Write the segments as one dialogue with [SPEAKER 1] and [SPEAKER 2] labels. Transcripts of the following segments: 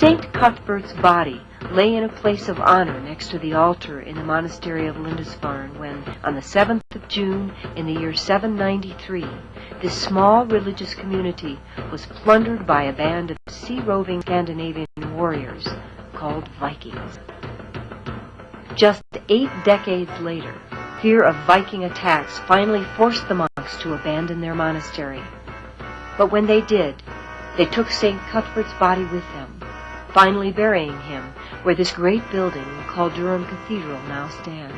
[SPEAKER 1] St. Cuthbert's body lay in a place of honor next to the altar in the monastery of Lindisfarne when, on the 7th of June in the year 793, this small religious community was plundered by a band of sea-roving Scandinavian warriors called Vikings. Just 8 decades later, fear of Viking attacks finally forced the monks to abandon their monastery. But when they did, they took St. Cuthbert's body with them, finally burying him where this great building called Durham Cathedral now stands.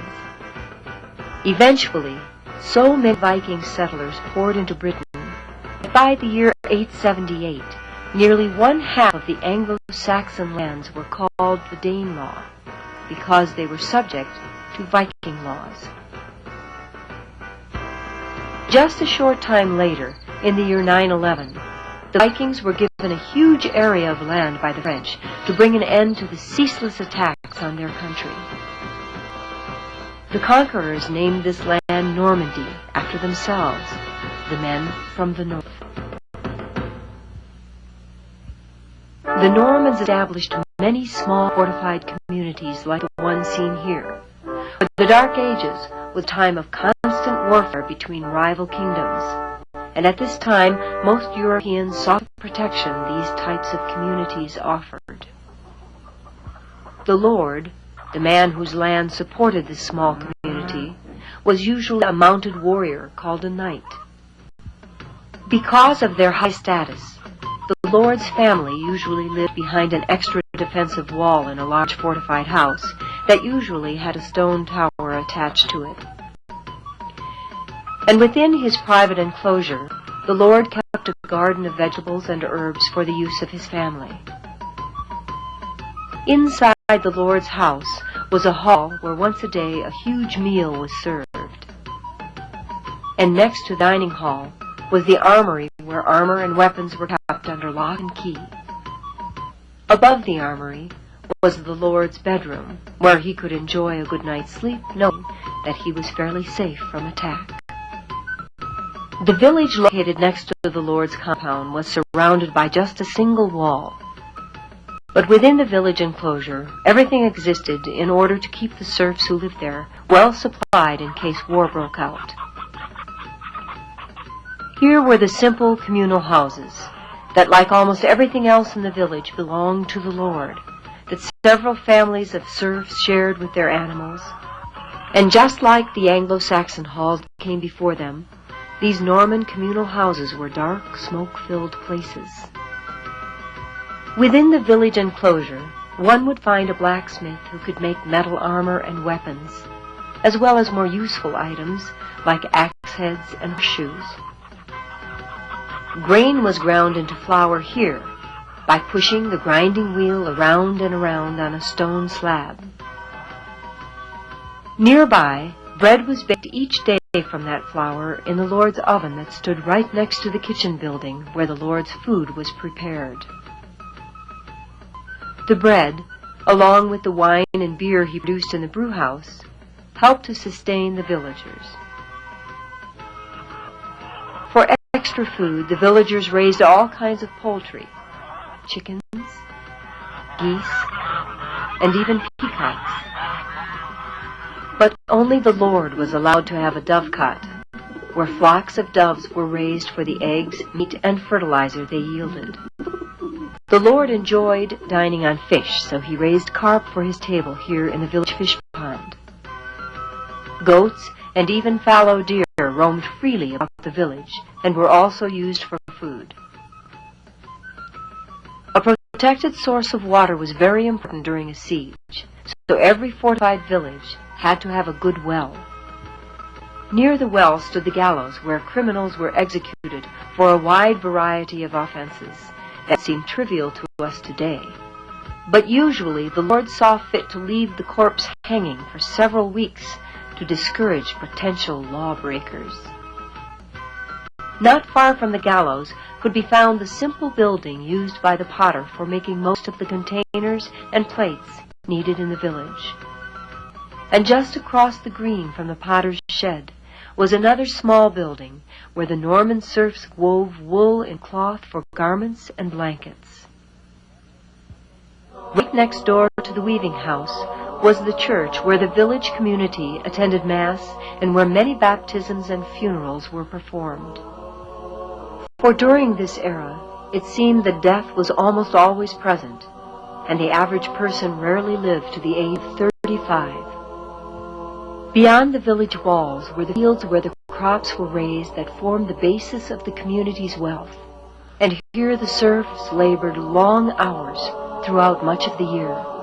[SPEAKER 1] Eventually, so many Viking settlers poured into Britain that by the year 878, nearly 1/2 of the Anglo-Saxon lands were called the Danelaw, because they were subject to Viking laws. Just a short time later, in the year 911, the Vikings were given a huge area of land by the French to bring an end to the ceaseless attacks on their country. The conquerors named this land Normandy after themselves, the men from the north. The Normans established many small fortified communities like the one seen here. But the Dark Ages was a time of constant warfare between rival kingdoms, and at this time most Europeans sought the protection these types of communities offered. The lord, the man whose land supported this small community, was usually a mounted warrior called a knight. Because of their high status, the lord's family usually lived behind an extra defensive wall in a large fortified house that usually had a stone tower attached to it. And within his private enclosure, the lord kept a garden of vegetables and herbs for the use of his family. Inside the lord's house was a hall where once a day a huge meal was served. And next to the dining hall was the armory where armor and weapons were kept under lock and key. Above the armory was the lord's bedroom, where he could enjoy a good night's sleep, knowing that he was fairly safe from attack. The village located next to the lord's compound was surrounded by just a single wall. But within the village enclosure, everything existed in order to keep the serfs who lived there well supplied in case war broke out. Here were the simple communal houses that, like almost everything else in the village, belonged to the lord, that several families of serfs shared with their animals. And just like the Anglo-Saxon halls that came before them, these Norman communal houses were dark, smoke-filled places. Within the village enclosure, one would find a blacksmith who could make metal armor and weapons, as well as more useful items like axe heads and shoes. Grain was ground into flour here by pushing the grinding wheel around and around on a stone slab. Nearby, bread was baked each day from that flour in the lord's oven that stood right next to the kitchen building where the lord's food was prepared. The bread, along with the wine and beer he produced in the brewhouse, helped to sustain the villagers. For extra food, the villagers raised all kinds of poultry, chickens, geese, and even peacocks. But only the lord was allowed to have a dovecot, where flocks of doves were raised for the eggs, meat, and fertilizer they yielded. The lord enjoyed dining on fish, so he raised carp for his table here in the village fish pond. Goats and even fallow deer roamed freely about the village and were also used for food. A protected source of water was very important during a siege, so every fortified village had to have a good well. Near the well stood the gallows where criminals were executed for a wide variety of offenses that seem trivial to us today. But usually the Lord saw fit to leave the corpse hanging for several weeks to discourage potential lawbreakers. Not far from the gallows could be found the simple building used by the potter for making most of the containers and plates needed in the village. And just across the green from the potter's shed was another small building where the Norman serfs wove wool and cloth for garments and blankets. Right next door to the weaving house was the church where the village community attended Mass and where many baptisms and funerals were performed. For during this era, it seemed that death was almost always present, and the average person rarely lived to the age of 35. Beyond the village walls were the fields where the crops were raised that formed the basis of the community's wealth, and here the serfs labored long hours throughout much of the year.